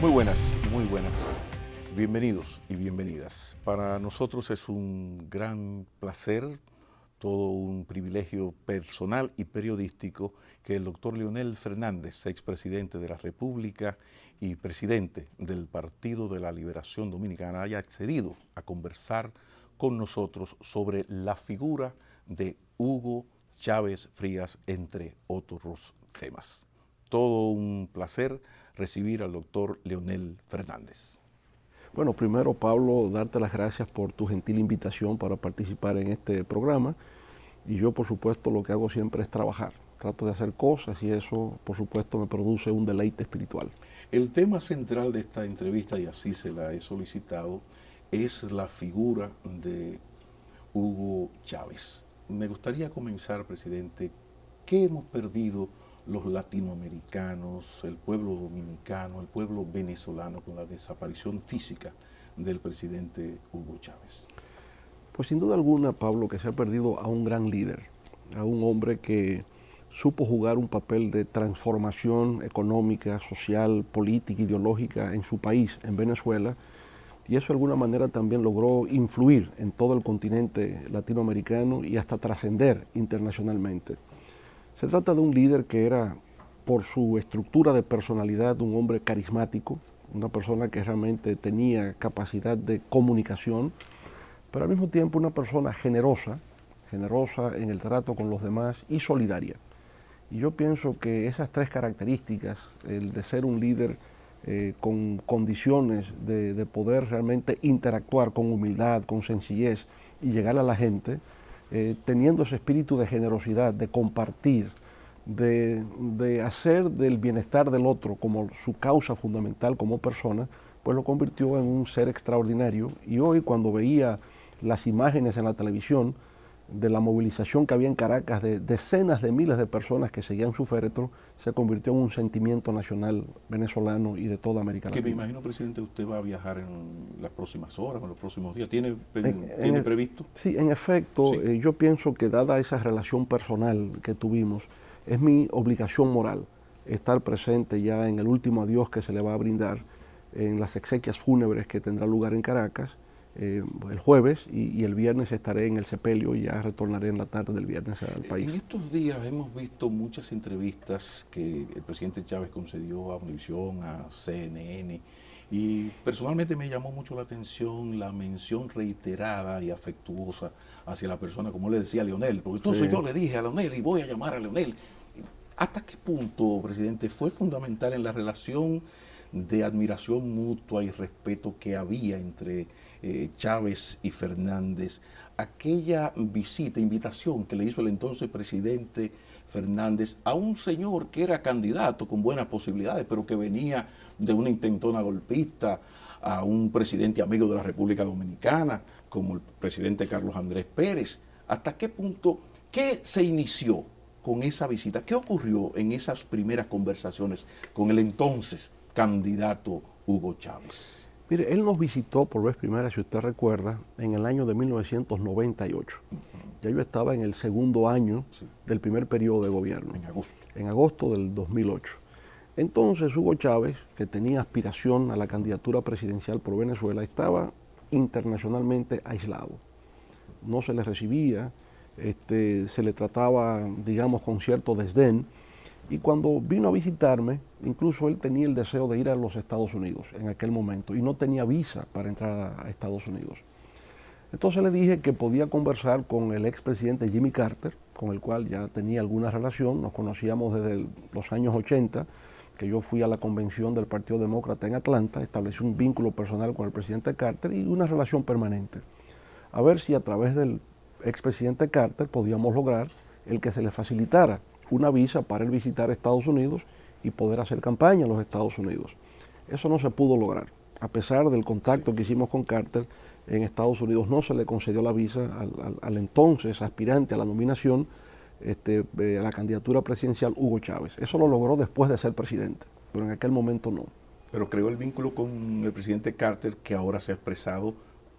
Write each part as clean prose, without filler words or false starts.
Muy buenas, muy buenas. Bienvenidos y bienvenidas. Para nosotros es un gran placer, todo un privilegio personal y periodístico que el doctor Leonel Fernández, expresidente de la República y presidente del Partido de la Liberación Dominicana, haya accedido a conversar con nosotros sobre la figura de Hugo Chávez Frías, entre otros temas. Todo un placer recibir al doctor Leonel Fernández. Bueno, primero, Pablo, darte las gracias por tu gentil invitación para participar en este programa. Y yo, por supuesto, lo que hago siempre es trabajar. Trato de hacer cosas y eso, por supuesto, me produce un deleite espiritual. El tema central de esta entrevista, y así se la he solicitado, es la figura de Hugo Chávez. Me gustaría comenzar, presidente, ¿qué hemos perdido los latinoamericanos, el pueblo dominicano, el pueblo venezolano con la desaparición física del presidente Hugo Chávez? Pues sin duda alguna, Pablo, que se ha perdido a un gran líder, a un hombre que supo jugar un papel de transformación económica, social, política, ideológica en su país, en Venezuela, y eso de alguna manera también logró influir en todo el continente latinoamericano y hasta trascender internacionalmente. Se trata de un líder que era, por su estructura de personalidad, un hombre carismático, una persona que realmente tenía capacidad de comunicación, pero al mismo tiempo una persona generosa en el trato con los demás y solidaria. Y yo pienso que esas tres características, el de ser un líder con condiciones de poder realmente interactuar con humildad, con sencillez y llegar a la gente, teniendo ese espíritu de generosidad, de compartir, de hacer del bienestar del otro como su causa fundamental como persona, pues lo convirtió en un ser extraordinario. Y hoy, cuando veía las imágenes en la televisión de la movilización que había en Caracas, de decenas de miles de personas que seguían su féretro, se convirtió en un sentimiento nacional venezolano y de toda América Latina. Que me imagino, presidente, usted va a viajar en las próximas horas, en los próximos días. ¿Tiene previsto? Sí, en efecto, sí. Yo pienso que dada esa relación personal que tuvimos, es mi obligación moral estar presente ya en el último adiós que se le va a brindar en las exequias fúnebres que tendrá lugar en Caracas el jueves, y el viernes estaré en el sepelio y ya retornaré en la tarde del viernes al país. En estos días hemos visto muchas entrevistas que el presidente Chávez concedió a Univisión, a CNN, y personalmente me llamó mucho la atención la mención reiterada y afectuosa hacia la persona, como le decía a Leonel, porque entonces yo le dije a Leonel y voy a llamar a Leonel. ¿Hasta qué punto, presidente, fue fundamental en la relación de admiración mutua y respeto que había entre Chávez y Fernández, aquella invitación que le hizo el entonces presidente Fernández a un señor que era candidato con buenas posibilidades, pero que venía de una intentona golpista, a un presidente amigo de la República Dominicana, como el presidente Carlos Andrés Pérez? ¿Hasta qué punto, qué se inició con esa visita? ¿Qué ocurrió en esas primeras conversaciones con el entonces candidato Hugo Chávez? Mire, él nos visitó por vez primera, si usted recuerda, en el año de 1998. Ya yo estaba en el segundo año del primer periodo de gobierno. En agosto. En agosto del 2008. Entonces Hugo Chávez, que tenía aspiración a la candidatura presidencial por Venezuela, estaba internacionalmente aislado. No se le recibía, se le trataba, digamos, con cierto desdén. Y cuando vino a visitarme, incluso él tenía el deseo de ir a los Estados Unidos en aquel momento y no tenía visa para entrar a Estados Unidos. Entonces le dije que podía conversar con el expresidente Jimmy Carter, con el cual ya tenía alguna relación. Nos conocíamos desde los años 80, que yo fui a la convención del Partido Demócrata en Atlanta, establecí un vínculo personal con el presidente Carter y una relación permanente. A ver si a través del expresidente Carter podíamos lograr el que se le facilitara una visa para él visitar Estados Unidos y poder hacer campaña en los Estados Unidos. Eso no se pudo lograr. A pesar del contacto que hicimos con Carter, en Estados Unidos no se le concedió la visa al entonces aspirante a la nominación, a la candidatura presidencial, Hugo Chávez. Eso lo logró después de ser presidente, pero en aquel momento no. Pero creó el vínculo con el presidente Carter, que ahora se ha expresado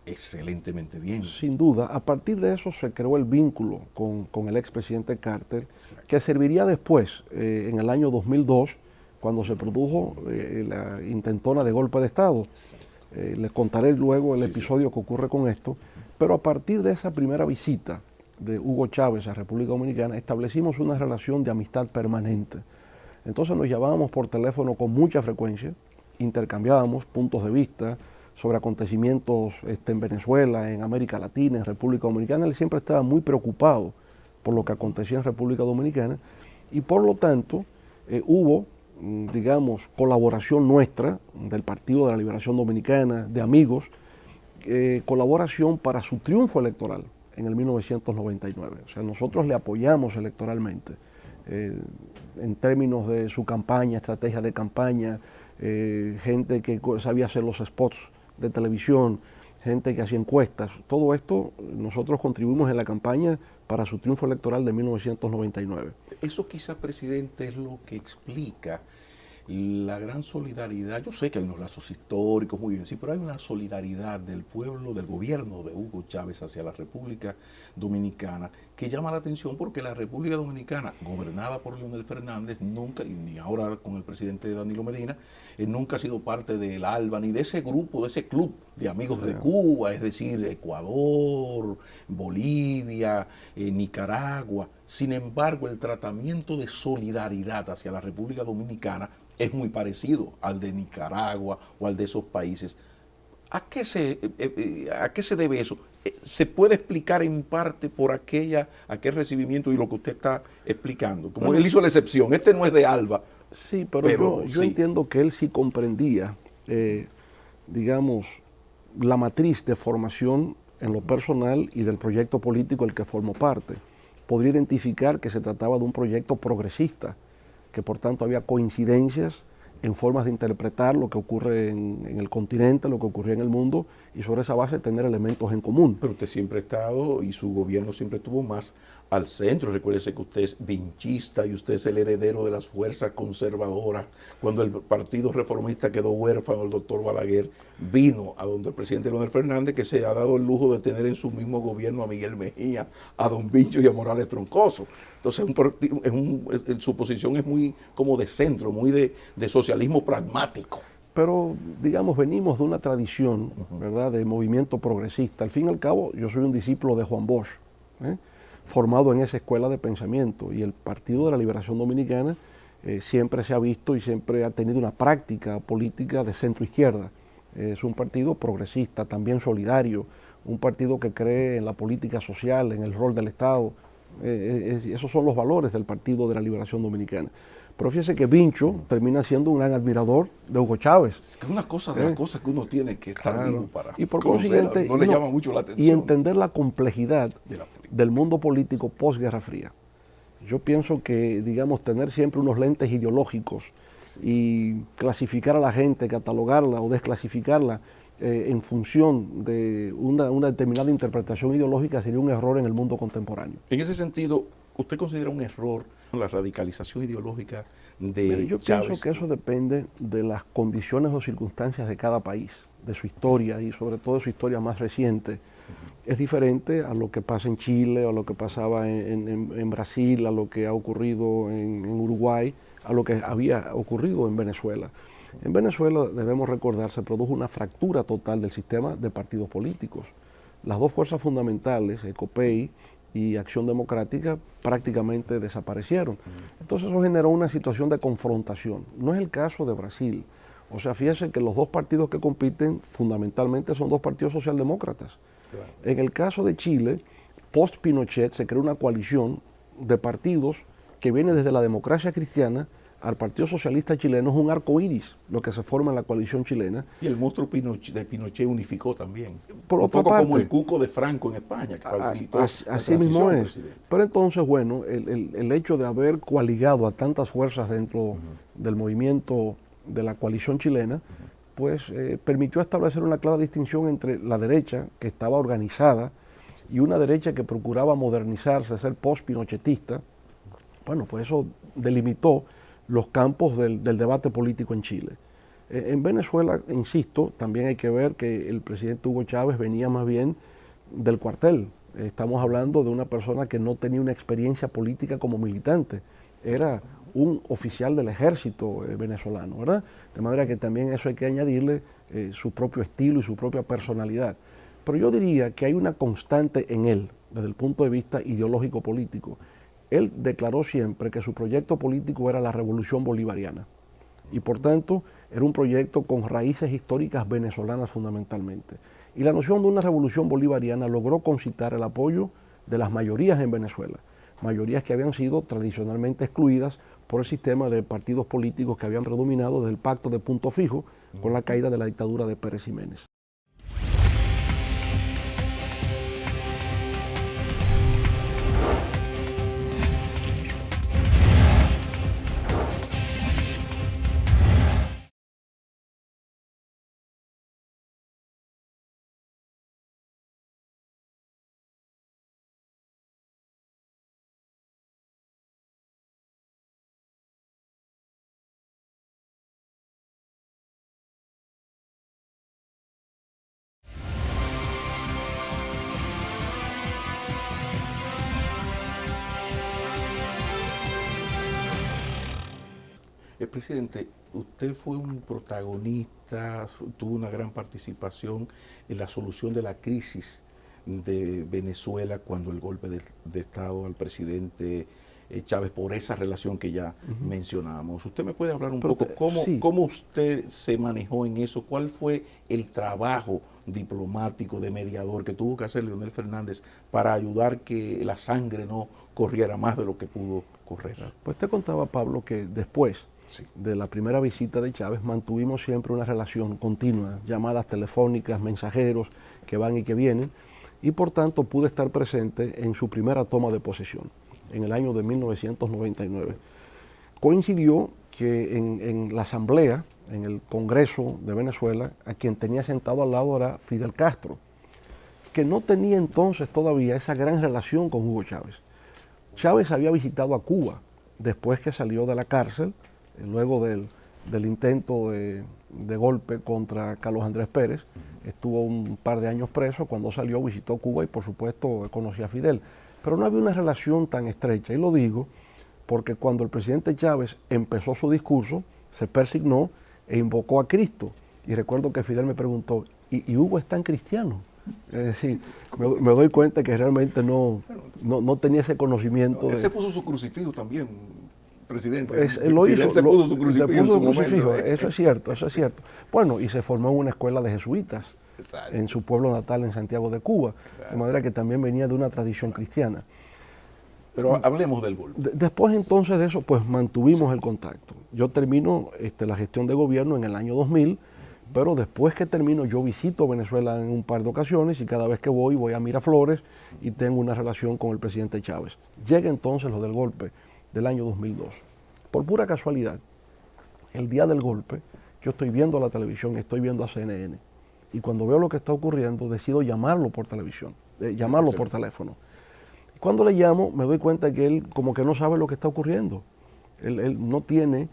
excelentemente bien. Sin duda, a partir de eso se creó el vínculo con el expresidente Carter, que serviría después, en el año 2002, cuando se produjo la intentona de golpe de Estado. Les contaré luego el episodio que ocurre con esto, pero a partir de esa primera visita de Hugo Chávez a República Dominicana, establecimos una relación de amistad permanente. Entonces nos llamábamos por teléfono con mucha frecuencia, intercambiábamos puntos de vista sobre acontecimientos en Venezuela, en América Latina, en República Dominicana. Él siempre estaba muy preocupado por lo que acontecía en República Dominicana y por lo tanto hubo, digamos, colaboración nuestra, del Partido de la Liberación Dominicana, de amigos, colaboración para su triunfo electoral en el 1999. O sea, nosotros le apoyamos electoralmente en términos de su campaña, estrategia de campaña, gente que sabía hacer los spots de televisión, gente que hacía encuestas. Todo esto nosotros contribuimos en la campaña para su triunfo electoral de 1999. Eso quizá, presidente, es lo que explica la gran solidaridad. Yo sé que hay unos lazos históricos, muy bien, sí, pero hay una solidaridad del pueblo, del gobierno de Hugo Chávez hacia la República Dominicana que llama la atención, porque la República Dominicana, gobernada por Leonel Fernández, nunca, y ni ahora con el presidente Danilo Medina, nunca ha sido parte del ALBA, ni de ese grupo, de ese club de amigos de Cuba, es decir, Ecuador, Bolivia, Nicaragua. Sin embargo, el tratamiento de solidaridad hacia la República Dominicana es muy parecido al de Nicaragua o al de esos países. ¿A qué se debe eso? ¿Se puede explicar en parte por aquel recibimiento y lo que usted está explicando? Como él hizo la excepción, este no es de ALBA. Sí, pero yo entiendo que él sí comprendía, digamos, la matriz de formación en lo personal y del proyecto político al que formó parte. Podría identificar que se trataba de un proyecto progresista, que por tanto había coincidencias en formas de interpretar lo que ocurre en el continente, lo que ocurría en el mundo, y sobre esa base tener elementos en común. Pero usted siempre ha estado, y su gobierno siempre estuvo más al centro. Recuérdese que usted es vinchista y usted es el heredero de las fuerzas conservadoras. Cuando el Partido Reformista quedó huérfano, el doctor Balaguer vino a donde el presidente Leonel Fernández, que se ha dado el lujo de tener en su mismo gobierno a Miguel Mejía, a don Vincho y a Morales Troncoso. Entonces su posición es muy como de centro, muy de socialismo pragmático. Pero, digamos, venimos de una tradición, ¿verdad?, de movimiento progresista. Al fin y al cabo, yo soy un discípulo de Juan Bosch, formado en esa escuela de pensamiento, y el Partido de la Liberación Dominicana siempre se ha visto y siempre ha tenido una práctica política de centro-izquierda. Es un partido progresista, también solidario, un partido que cree en la política social, en el rol del Estado. Esos son los valores del Partido de la Liberación Dominicana. Pero fíjese que Vincho termina siendo un gran admirador de Hugo Chávez. Es que una cosa de las cosas que uno tiene que estar vivo para y por consiguiente, no le llama mucho la atención. Y entender la complejidad del mundo político post-Guerra Fría. Yo pienso que, digamos, tener siempre unos lentes ideológicos y clasificar a la gente, catalogarla o desclasificarla en función de una determinada interpretación ideológica sería un error en el mundo contemporáneo. En ese sentido, ¿usted considera un error la radicalización ideológica de Yo Chávez? pienso que eso depende de las condiciones o circunstancias de cada país, de su historia y sobre todo de su historia más reciente. Es diferente a lo que pasa en Chile, a lo que pasaba en Brasil, a lo que ha ocurrido en Uruguay, a lo que había ocurrido en Venezuela. En Venezuela, debemos recordar, se produjo una fractura total del sistema de partidos políticos. Las dos fuerzas fundamentales, ECOPEI y Acción Democrática, prácticamente desaparecieron. Entonces eso generó una situación de confrontación. No es el caso de Brasil. O sea, fíjense que los dos partidos que compiten fundamentalmente son dos partidos socialdemócratas. Claro. En el caso de Chile, post-Pinochet se creó una coalición de partidos que viene desde la democracia cristiana al Partido Socialista Chileno. Es un arco iris lo que se forma en la coalición chilena. Y el monstruo de Pinochet unificó también. Por un otra poco parte, como el cuco de Franco en España, que facilitó así mismo es. Presidente. Pero entonces, bueno, el hecho de haber coaligado a tantas fuerzas dentro del movimiento de la coalición chilena, pues permitió establecer una clara distinción entre la derecha, que estaba organizada, y una derecha que procuraba modernizarse, ser post-pinochetista. Bueno, pues eso delimitó los campos del debate político en Chile. En Venezuela, insisto, también hay que ver que el presidente Hugo Chávez venía más bien del cuartel. Estamos hablando de una persona que no tenía una experiencia política como militante. Era un oficial del ejército venezolano, ¿verdad? De manera que también eso hay que añadirle su propio estilo y su propia personalidad. Pero yo diría que hay una constante en él, desde el punto de vista ideológico político. Él declaró siempre que su proyecto político era la revolución bolivariana y por tanto era un proyecto con raíces históricas venezolanas fundamentalmente. Y la noción de una revolución bolivariana logró concitar el apoyo de las mayorías en Venezuela, mayorías que habían sido tradicionalmente excluidas por el sistema de partidos políticos que habían predominado desde el pacto de Punto Fijo con la caída de la dictadura de Pérez Jiménez. Presidente, usted fue un protagonista, tuvo una gran participación en la solución de la crisis de Venezuela cuando el golpe de Estado al presidente Chávez, por esa relación que ya mencionamos. ¿Usted me puede hablar un poco cómo usted se manejó en eso? ¿Cuál fue el trabajo diplomático de mediador que tuvo que hacer Leonel Fernández para ayudar que la sangre no corriera más de lo que pudo correr? Pues te contaba, Pablo, que después de la primera visita de Chávez mantuvimos siempre una relación continua, llamadas telefónicas, mensajeros que van y que vienen, y por tanto pude estar presente en su primera toma de posesión, en el año de 1999. Coincidió que en la Asamblea, en el Congreso de Venezuela, a quien tenía sentado al lado era Fidel Castro, que no tenía entonces todavía esa gran relación con Hugo Chávez. Chávez había visitado a Cuba después que salió de la cárcel, luego del intento de golpe contra Carlos Andrés Pérez. Estuvo un par de años preso. Cuando salió visitó Cuba y por supuesto conocía a Fidel, pero no había una relación tan estrecha, y lo digo porque cuando el presidente Chávez empezó su discurso se persignó e invocó a Cristo, y recuerdo que Fidel me preguntó, ¿y Hugo es tan cristiano? Es decir, me doy cuenta que realmente no tenía ese conocimiento. Él se puso su crucifijo también, presidente. Lo hizo, se puso su crucifijo en su momento. Eso es cierto, eso es cierto. Bueno, y se formó en una escuela de jesuitas, exacto, en su pueblo natal, en Santiago de Cuba, claro, de manera que también venía de una tradición cristiana. Pero hablemos del golpe. Después entonces de eso, pues mantuvimos el contacto. Yo termino la gestión de gobierno en el año 2000, pero después que termino yo visito Venezuela en un par de ocasiones y cada vez que voy a Miraflores y tengo una relación con el presidente Chávez. Llega entonces lo del golpe del año 2002. Por pura casualidad, el día del golpe, yo estoy viendo la televisión, estoy viendo a CNN, y cuando veo lo que está ocurriendo, decido llamarlo por televisión, llamarlo por teléfono. Cuando le llamo, me doy cuenta que él como que no sabe lo que está ocurriendo. Él no tiene,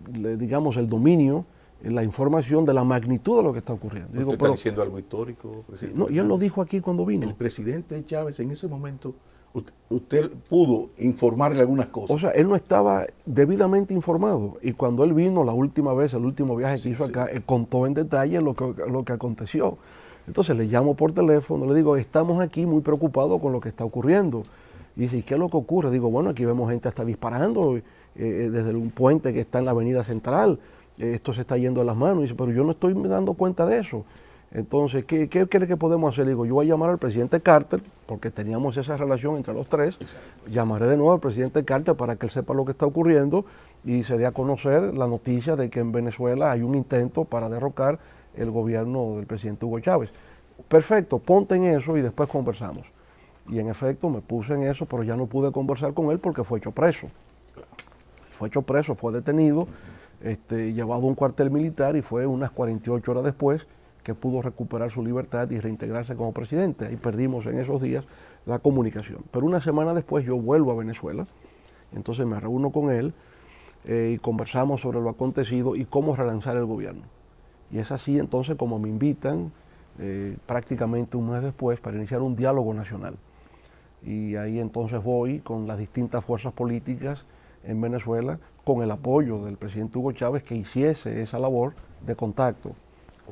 digamos, el dominio, la información de la magnitud de lo que está ocurriendo. ¿Usted está diciendo algo histórico, presidente? No, y él lo dijo aquí cuando vino. El presidente Chávez en ese momento, usted pudo informarle algunas cosas. O sea, él no estaba debidamente informado, y cuando él vino la última vez, el último viaje que hizo acá, contó en detalle lo que aconteció. Entonces le llamo por teléfono, le digo, estamos aquí muy preocupados con lo que está ocurriendo. Y dice, ¿y qué es lo que ocurre? Digo, bueno, aquí vemos gente hasta disparando desde un puente que está en la avenida central, esto se está yendo de las manos. Y dice, pero yo no estoy dando cuenta de eso. Entonces, ¿qué cree que podemos hacer? Digo, yo voy a llamar al presidente Carter, porque teníamos esa relación entre los tres. Llamaré de nuevo al presidente Carter para que él sepa lo que está ocurriendo y se dé a conocer la noticia de que en Venezuela hay un intento para derrocar el gobierno del presidente Hugo Chávez. Perfecto, ponte en eso y después conversamos. Y en efecto me puse en eso, pero ya no pude conversar con él porque fue hecho preso. Fue hecho preso, fue detenido, llevado a un cuartel militar, y fue unas 48 horas después que pudo recuperar su libertad y reintegrarse como presidente. Ahí perdimos en esos días la comunicación. Pero una semana después yo vuelvo a Venezuela, entonces me reúno con él y conversamos sobre lo acontecido y cómo relanzar el gobierno. Y es así entonces como me invitan prácticamente un mes después para iniciar un diálogo nacional. Y ahí entonces voy con las distintas fuerzas políticas en Venezuela con el apoyo del presidente Hugo Chávez, que hiciese esa labor de contacto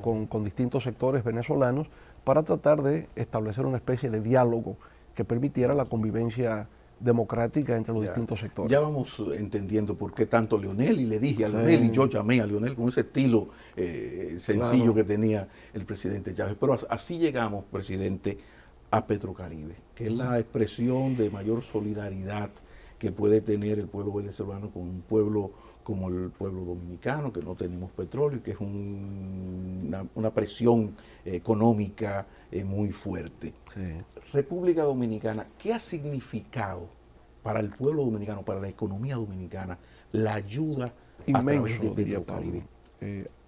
con distintos sectores venezolanos para tratar de establecer una especie de diálogo que permitiera la convivencia democrática entre los distintos sectores. Ya vamos entendiendo por qué tanto Leonel, y le dije a Leonel, y yo llamé a Leonel con ese estilo sencillo que tenía el presidente Chávez. Pero así llegamos, presidente, a Petrocaribe, que es la expresión de mayor solidaridad que puede tener el pueblo venezolano con un pueblo como el pueblo dominicano, que no tenemos petróleo y que es una presión económica muy fuerte. Sí. República Dominicana, ¿qué ha significado para el pueblo dominicano, para la economía dominicana, la ayuda a través de Petrocaribe?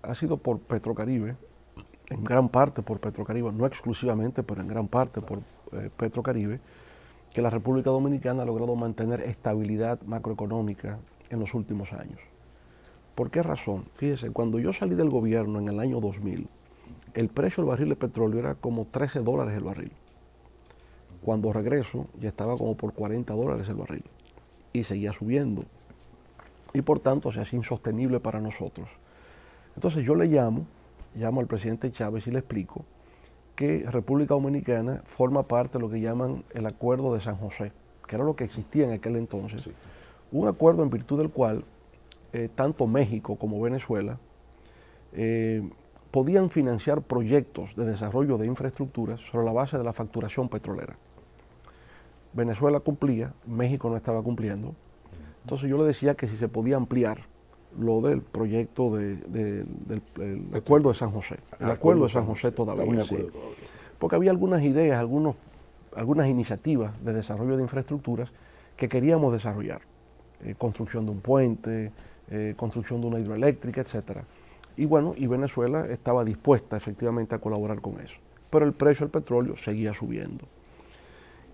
Ha sido por Petrocaribe, en gran parte por Petrocaribe, no exclusivamente, pero en gran parte por Petrocaribe, que la República Dominicana ha logrado mantener estabilidad macroeconómica en los últimos años. ¿Por qué razón? Fíjese, cuando yo salí del gobierno en el año 2000, el precio del barril de petróleo era como $13 el barril. Cuando regreso ya estaba como por $40 el barril y seguía subiendo. Y por tanto se hacía insostenible para nosotros. Entonces yo le llamo al presidente Chávez y le explico que República Dominicana forma parte de lo que llaman el Acuerdo de San José, que era lo que existía en aquel entonces. Sí. Un acuerdo en virtud del cual tanto México como Venezuela podían financiar proyectos de desarrollo de infraestructuras sobre la base de la facturación petrolera. Venezuela cumplía, México no estaba cumpliendo. Entonces yo le decía que si se podía ampliar lo del proyecto del Acuerdo de San José. El Acuerdo de San José todavía. Sí. Porque había algunas ideas, algunas iniciativas de desarrollo de infraestructuras que queríamos desarrollar. Construcción de un puente, construcción de una hidroeléctrica, etcétera. Y bueno, y Venezuela estaba dispuesta efectivamente a colaborar con eso. Pero el precio del petróleo seguía subiendo.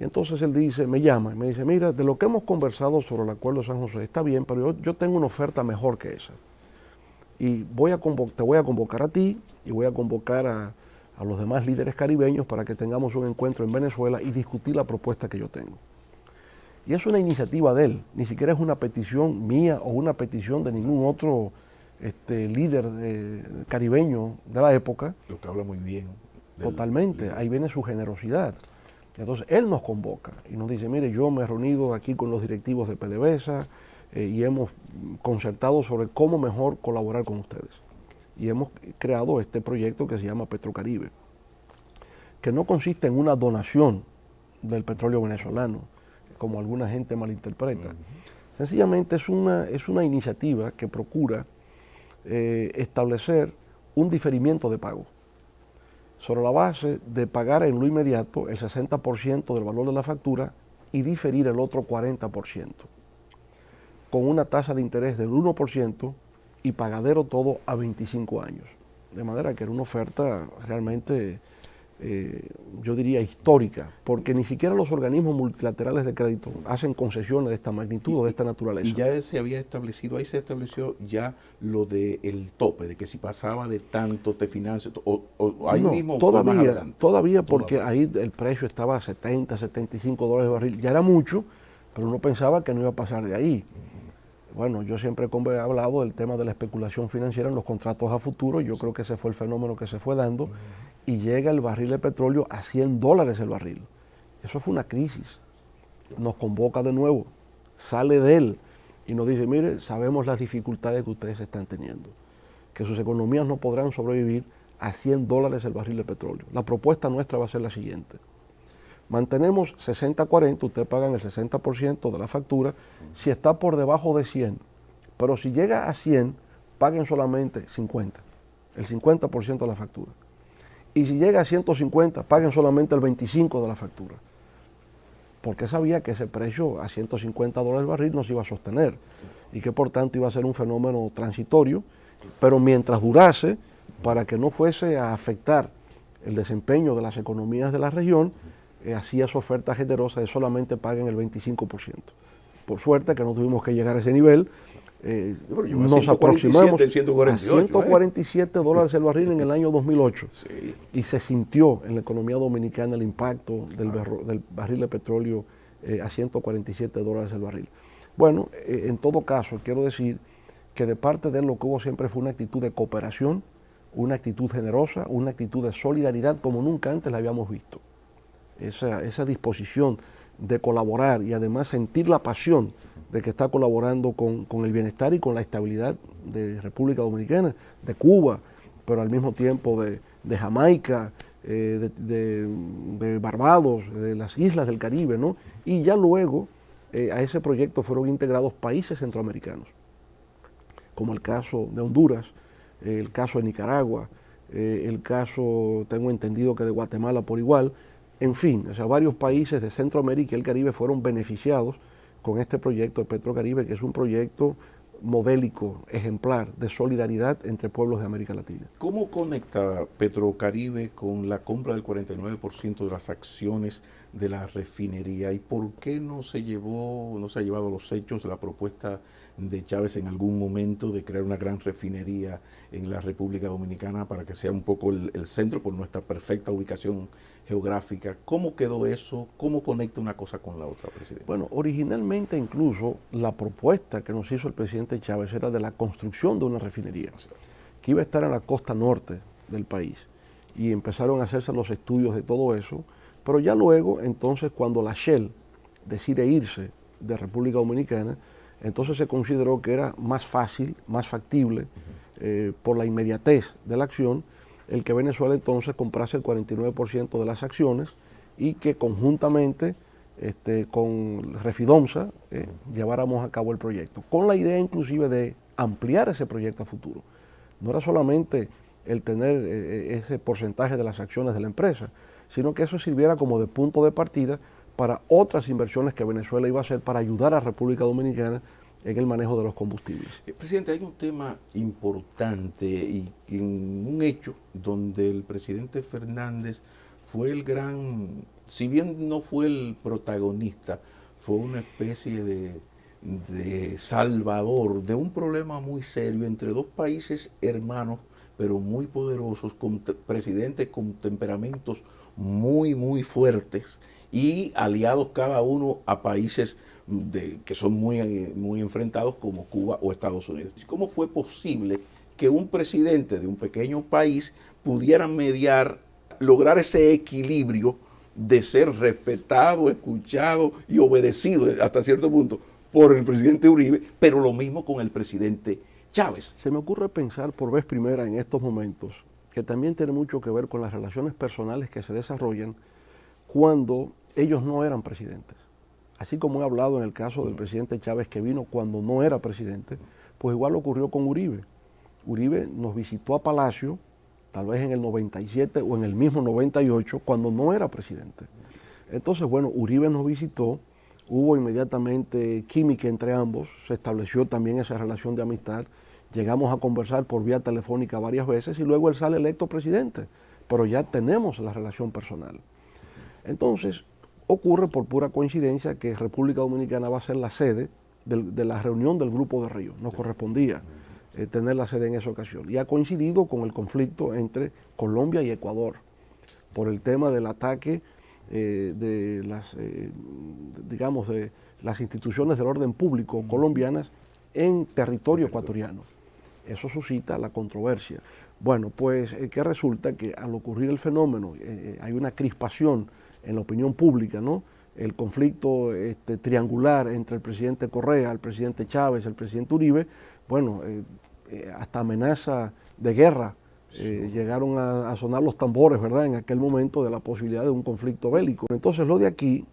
Y entonces él me llama y me dice, mira, de lo que hemos conversado sobre el Acuerdo de San José está bien, pero yo tengo una oferta mejor que esa. Y te voy a convocar a ti y voy a convocar a los demás líderes caribeños para que tengamos un encuentro en Venezuela y discutir la propuesta que yo tengo. Y es una iniciativa de él, ni siquiera es una petición mía o una petición de ningún otro líder caribeño de la época. Lo que habla muy bien. Totalmente, ahí viene su generosidad. Entonces él nos convoca y nos dice, mire, yo me he reunido aquí con los directivos de PDVSA y hemos concertado sobre cómo mejor colaborar con ustedes. Y hemos creado este proyecto que se llama Petrocaribe, que no consiste en una donación del petróleo venezolano, como alguna gente malinterpreta. Sencillamente es una iniciativa que procura establecer un diferimiento de pago sobre la base de pagar en lo inmediato el 60% del valor de la factura y diferir el otro 40%, con una tasa de interés del 1% y pagadero todo a 25 años. De manera que era una oferta realmente, yo diría, histórica, porque ni siquiera los organismos multilaterales de crédito hacen concesiones de esta magnitud o de esta naturaleza. Y ya se había establecido, ahí se estableció ya lo del tope, de que si pasaba de tanto te financia, o ahí no, mismo todavía, fue más adelante. Todavía porque ahí el precio estaba a 70, $75 el barril, ya era mucho, pero uno pensaba que no iba a pasar de ahí. Bueno, yo siempre he hablado del tema de la especulación financiera en los contratos a futuro, yo creo que ese fue el fenómeno que se fue dando, y llega el barril de petróleo a $100 el barril. Eso fue una crisis. Nos convoca de nuevo, sale de él y nos dice, mire, sabemos las dificultades que ustedes están teniendo, que sus economías no podrán sobrevivir a $100 el barril de petróleo. La propuesta nuestra va a ser la siguiente. Mantenemos 60-40, ustedes pagan el 60% de la factura si está por debajo de 100, pero si llega a 100, paguen solamente 50, el 50% de la factura. Y si llega a 150, paguen solamente el 25% de la factura. Porque sabía que ese precio a $150 el barril no se iba a sostener y que por tanto iba a ser un fenómeno transitorio, pero mientras durase, para que no fuese a afectar el desempeño de las economías de la región, hacía su oferta generosa de solamente paguen el 25%. Por suerte que no tuvimos que llegar a ese nivel, nos aproximamos a $147 el barril en el año 2008 sí. Y se sintió en la economía dominicana el impacto del barril de petróleo a $147 el barril. Bueno, en todo caso, quiero decir que de parte de él lo que hubo siempre fue una actitud de cooperación, una actitud generosa, una actitud de solidaridad como nunca antes la habíamos visto. Esa disposición de colaborar y además sentir la pasión de que está colaborando con el bienestar y con la estabilidad de República Dominicana, de Cuba, pero al mismo tiempo de Jamaica, de Barbados, de las islas del Caribe, ¿no? Y ya luego a ese proyecto fueron integrados países centroamericanos, como el caso de Honduras, el caso de Nicaragua, el caso, tengo entendido que de Guatemala por igual, en fin, o sea, varios países de Centroamérica y el Caribe fueron beneficiados con este proyecto de Petrocaribe, que es un proyecto modélico, ejemplar, de solidaridad entre pueblos de América Latina. ¿Cómo conecta Petrocaribe con la compra del 49% de las acciones de la refinería y por qué no se ha llevado a los hechos la propuesta de Chávez en algún momento de crear una gran refinería en la República Dominicana para que sea un poco el centro por nuestra perfecta ubicación geográfica? ¿Cómo quedó eso? ¿Cómo conecta una cosa con la otra, presidente? Bueno, originalmente incluso la propuesta que nos hizo el presidente Chávez era de la construcción de una refinería que iba a estar en la costa norte del país, y empezaron a hacerse los estudios de todo eso, pero ya luego, entonces, cuando la Shell decide irse de República Dominicana, entonces se consideró que era más fácil, más factible, por la inmediatez de la acción, el que Venezuela entonces comprase el 49% de las acciones y que conjuntamente con Refidomsa lleváramos a cabo el proyecto, con la idea inclusive de ampliar ese proyecto a futuro. No era solamente el tener ese porcentaje de las acciones de la empresa, sino que eso sirviera como de punto de partida para otras inversiones que Venezuela iba a hacer para ayudar a República Dominicana en el manejo de los combustibles. Presidente, hay un tema importante y un hecho donde el presidente Fernández fue el gran, si bien no fue el protagonista, fue una especie de salvador de un problema muy serio entre dos países hermanos, pero muy poderosos, con presidentes con temperamentos muy fuertes y aliados cada uno a países que son muy enfrentados como Cuba o Estados Unidos. ¿Cómo fue posible que un presidente de un pequeño país pudiera mediar, lograr ese equilibrio de ser respetado, escuchado y obedecido hasta cierto punto por el presidente Uribe, pero lo mismo con el presidente Chávez? Se me ocurre pensar por vez primera en estos momentos que también tiene mucho que ver con las relaciones personales que se desarrollan cuando ellos no eran presidentes. Así como he hablado en el caso del presidente Chávez, que vino cuando no era presidente, pues igual ocurrió con Uribe. Uribe nos visitó a Palacio, tal vez en el 97 o en el mismo 98, cuando no era presidente. Entonces, bueno, Uribe nos visitó, hubo inmediatamente química entre ambos, se estableció también esa relación de amistad, llegamos a conversar por vía telefónica varias veces y luego él sale electo presidente, pero ya tenemos la relación personal. Entonces, ocurre por pura coincidencia que República Dominicana va a ser la sede de la reunión del Grupo de Río. Nos correspondía tener la sede en esa ocasión. Y ha coincidido con el conflicto entre Colombia y Ecuador por el tema del ataque de las, digamos, de las instituciones del orden público colombianas en territorio ecuatoriano. Eso suscita la controversia. Bueno, pues, ¿qué resulta? Que al ocurrir el fenómeno hay una crispación en la opinión pública, ¿no? El conflicto triangular entre el presidente Correa, el presidente Chávez, el presidente Uribe, bueno, hasta amenaza de guerra, llegaron a sonar los tambores, ¿verdad?, en aquel momento, de la posibilidad de un conflicto bélico. Entonces, lo de aquí,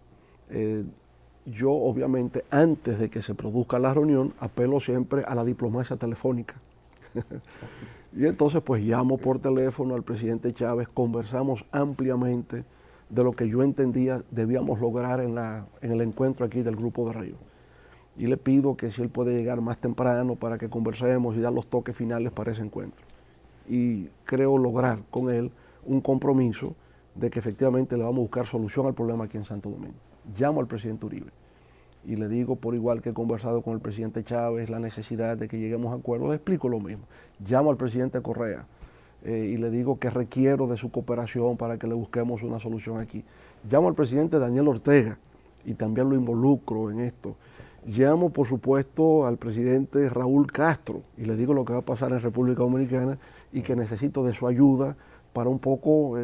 yo obviamente, antes de que se produzca la reunión, apelo siempre a la diplomacia telefónica. Y entonces, pues, llamo por teléfono al presidente Chávez, conversamos ampliamente de lo que yo entendía debíamos lograr en el encuentro aquí del Grupo de Río. Y le pido que si él puede llegar más temprano para que conversemos y dar los toques finales para ese encuentro. Y creo lograr con él un compromiso de que efectivamente le vamos a buscar solución al problema aquí en Santo Domingo. Llamo al presidente Uribe y le digo, por igual que he conversado con el presidente Chávez, la necesidad de que lleguemos a acuerdos, le explico lo mismo. Llamo al presidente Correa y le digo que requiero de su cooperación para que le busquemos una solución aquí. Llamo al presidente Daniel Ortega y también lo involucro en esto. llamo por supuesto al presidente Raúl Castro y le digo lo que va a pasar en República Dominicana y que necesito de su ayuda para un poco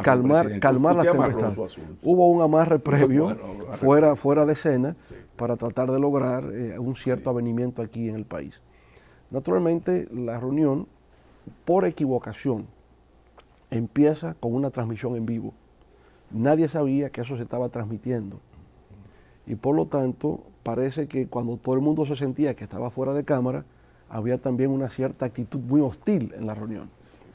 calmar las tempestades. Hubo un amarre previo fuera de escena para tratar de lograr un cierto avenimiento aquí en el país. Naturalmente la reunión, por equivocación, empieza con una transmisión en vivo. Nadie sabía que eso se estaba transmitiendo y por lo tanto parece que cuando todo el mundo se sentía que estaba fuera de cámara, había también una cierta actitud muy hostil en la reunión,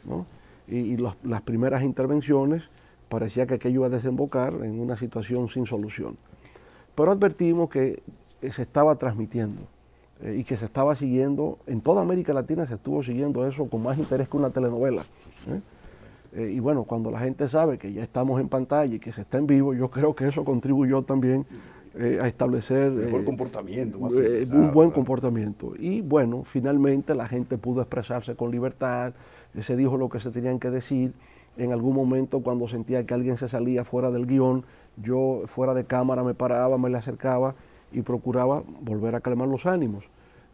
¿no? Y las primeras intervenciones parecía que aquello iba a desembocar en una situación sin solución. Pero advertimos que se estaba transmitiendo y que se estaba siguiendo, en toda América Latina se estuvo siguiendo eso con más interés que una telenovela. Y bueno, cuando la gente sabe que ya estamos en pantalla y que se está en vivo, yo creo que eso contribuyó también a establecer mejor comportamiento, más un buen comportamiento. Y bueno, finalmente la gente pudo expresarse con libertad, se dijo lo que se tenían que decir. En algún momento cuando sentía que alguien se salía fuera del guión, yo fuera de cámara me paraba, me le acercaba y procuraba volver a calmar los ánimos,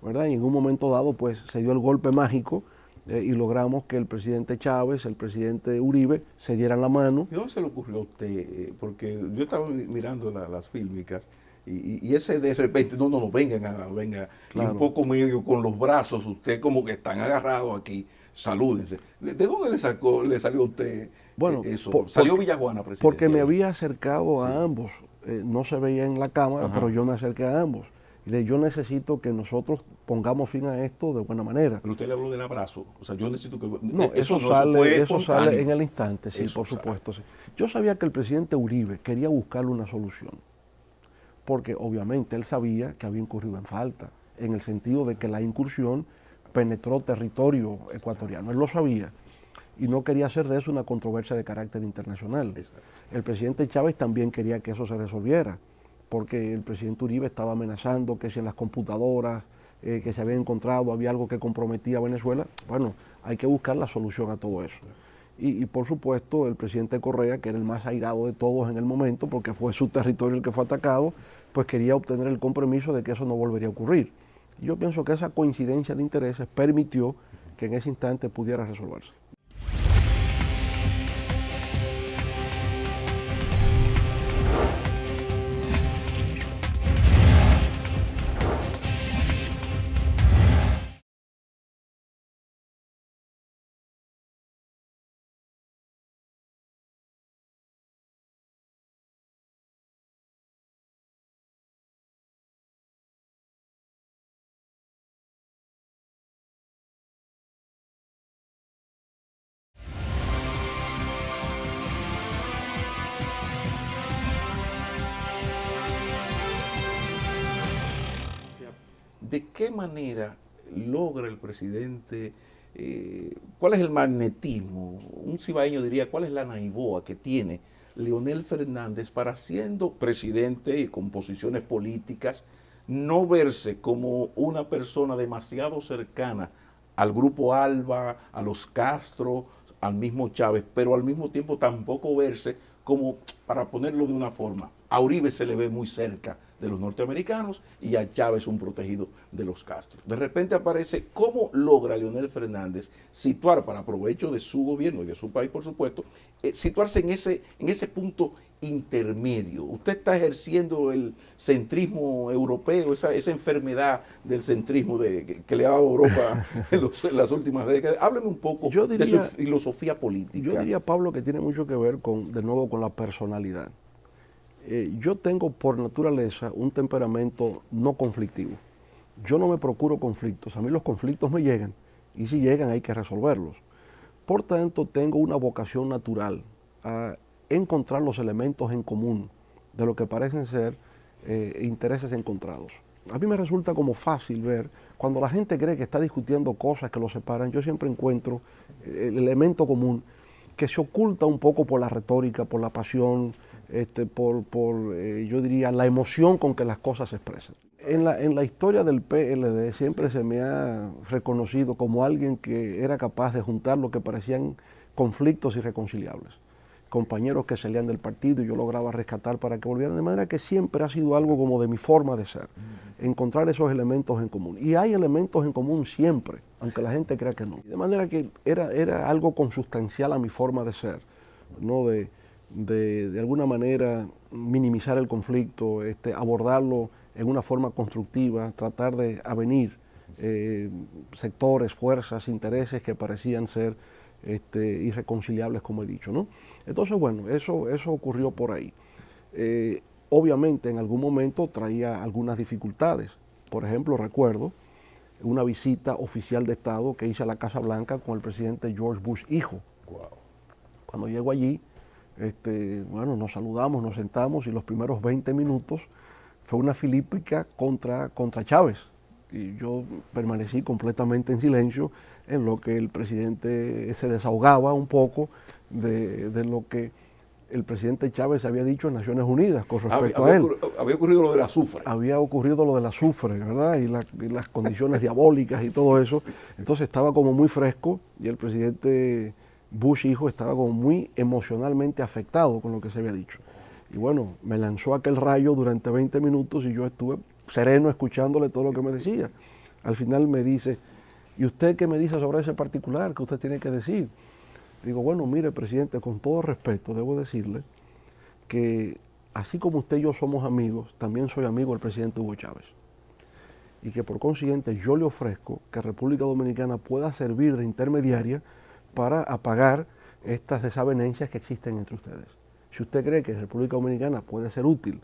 ¿verdad? Y en un momento dado pues se dio el golpe mágico y logramos que el presidente Chávez, el presidente Uribe se dieran la mano. ¿Y dónde se le ocurrió a usted? Porque yo estaba mirando las fílmicas y ese de repente, no, venga. Claro. Y un poco medio con los brazos, usted como que están agarrados aquí, salúdense. ¿De dónde le salió a usted eso? ¿Salió Villajuana, presidente? Porque me había acercado a ambos. No se veía en la cámara, pero yo me acerqué a ambos. Yo necesito que nosotros pongamos fin a esto de buena manera. Pero usted le habló del abrazo. O sea, yo necesito que... No, eso sale en el instante, sí, por supuesto. Sí. Yo sabía que el presidente Uribe quería buscarle una solución. Porque obviamente él sabía que había incurrido en falta, en el sentido de que la incursión penetró territorio ecuatoriano. Él lo sabía y no quería hacer de eso una controversia de carácter internacional. Exacto. El presidente Chávez también quería que eso se resolviera, porque el presidente Uribe estaba amenazando que si en las computadoras que se habían encontrado había algo que comprometía a Venezuela. Bueno, hay que buscar la solución a todo eso. Y por supuesto el presidente Correa, que era el más airado de todos en el momento, porque fue su territorio el que fue atacado, pues quería obtener el compromiso de que eso no volvería a ocurrir. Y yo pienso que esa coincidencia de intereses permitió que en ese instante pudiera resolverse. ¿De qué manera logra el presidente, cuál es el magnetismo? Un cibaeño diría, ¿cuál es la naiboa que tiene Leonel Fernández para, siendo presidente y con posiciones políticas, no verse como una persona demasiado cercana al grupo Alba, a los Castro, al mismo Chávez, pero al mismo tiempo tampoco verse como, para ponerlo de una forma, a Uribe se le ve muy cerca de los norteamericanos y a Chávez un protegido de los Castro? De repente aparece, ¿cómo logra Leonel Fernández situar, para provecho de su gobierno y de su país, por supuesto, situarse en ese punto intermedio? Usted está ejerciendo el centrismo europeo, esa enfermedad del centrismo que le ha dado Europa en las últimas décadas. Hábleme un poco de su filosofía política. Yo diría, Pablo, que tiene mucho que ver de nuevo con la personalidad. Yo tengo por naturaleza un temperamento no conflictivo. Yo no me procuro conflictos, a mí los conflictos me llegan y si llegan hay que resolverlos. Por tanto, tengo una vocación natural a encontrar los elementos en común de lo que parecen ser intereses encontrados. A mí me resulta como fácil ver, cuando la gente cree que está discutiendo cosas que los separan, yo siempre encuentro el elemento común que se oculta un poco por la retórica, por la pasión, yo diría, la emoción con que las cosas se expresan. En la historia del PLD siempre se me ha reconocido como alguien que era capaz de juntar lo que parecían conflictos irreconciliables. compañeros que salían del partido y yo lograba rescatar para que volvieran, de manera que siempre ha sido algo como de mi forma de ser, encontrar esos elementos en común. Y hay elementos en común siempre, aunque la gente crea que no. De manera que era algo consustancial a mi forma de ser, ¿no? De alguna manera minimizar el conflicto, abordarlo en una forma constructiva, tratar de avenir sectores, fuerzas, intereses que parecían ser irreconciliables, como he dicho, ¿no? Entonces, bueno, eso ocurrió por ahí. Obviamente, en algún momento traía algunas dificultades. Por ejemplo, recuerdo una visita oficial de Estado que hice a la Casa Blanca con el presidente George Bush hijo. Wow. Cuando llego allí, bueno, nos saludamos, nos sentamos y los primeros 20 minutos fue una filípica contra Chávez. Y yo permanecí completamente en silencio en lo que el presidente se desahogaba un poco de lo que el presidente Chávez había dicho en Naciones Unidas con respecto a él. Había ocurrido lo del azufre. Había ocurrido lo del azufre, ¿verdad? Y las condiciones diabólicas y todo eso. Entonces estaba como muy fresco y el presidente Bush hijo estaba como muy emocionalmente afectado con lo que se había dicho. Y bueno, me lanzó aquel rayo durante 20 minutos y yo estuve sereno escuchándole todo lo que me decía. Al final me dice, ¿y usted qué me dice sobre ese particular? ¿Qué usted tiene que decir? Digo, bueno, mire, presidente, con todo respeto, debo decirle que así como usted y yo somos amigos, también soy amigo del presidente Hugo Chávez. Y que por consiguiente yo le ofrezco que República Dominicana pueda servir de intermediaria para apagar estas desavenencias que existen entre ustedes. Si usted cree que República Dominicana puede ser útil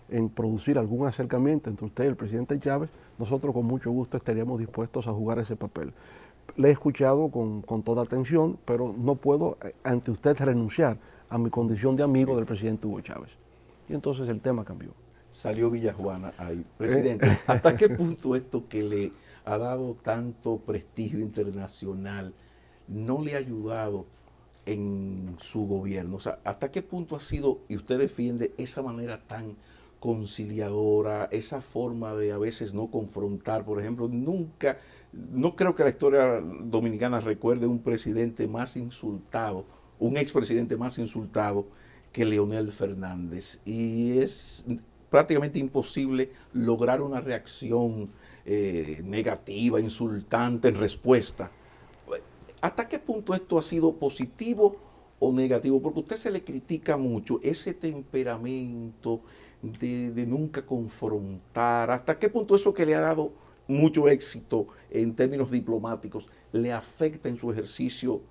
en producir algún acercamiento entre usted y el presidente Chávez, nosotros con mucho gusto estaríamos dispuestos a jugar ese papel. Le he escuchado con toda atención, pero no puedo ante usted renunciar a mi condición de amigo del presidente Hugo Chávez. Y entonces el tema cambió. Salió Villajuana ahí. Presidente, ¿hasta qué punto esto que le ha dado tanto prestigio internacional no le ha ayudado en su gobierno? O sea, ¿hasta qué punto ha sido, y usted defiende esa manera tan conciliadora, esa forma de a veces no confrontar? Por ejemplo, no creo que la historia dominicana recuerde un presidente más insultado, un expresidente más insultado que Leonel Fernández. Y es prácticamente imposible lograr una reacción negativa, insultante en respuesta. ¿Hasta qué punto esto ha sido positivo o negativo? Porque a usted se le critica mucho ese temperamento de nunca confrontar. ¿Hasta qué punto eso que le ha dado mucho éxito en términos diplomáticos le afecta en su ejercicio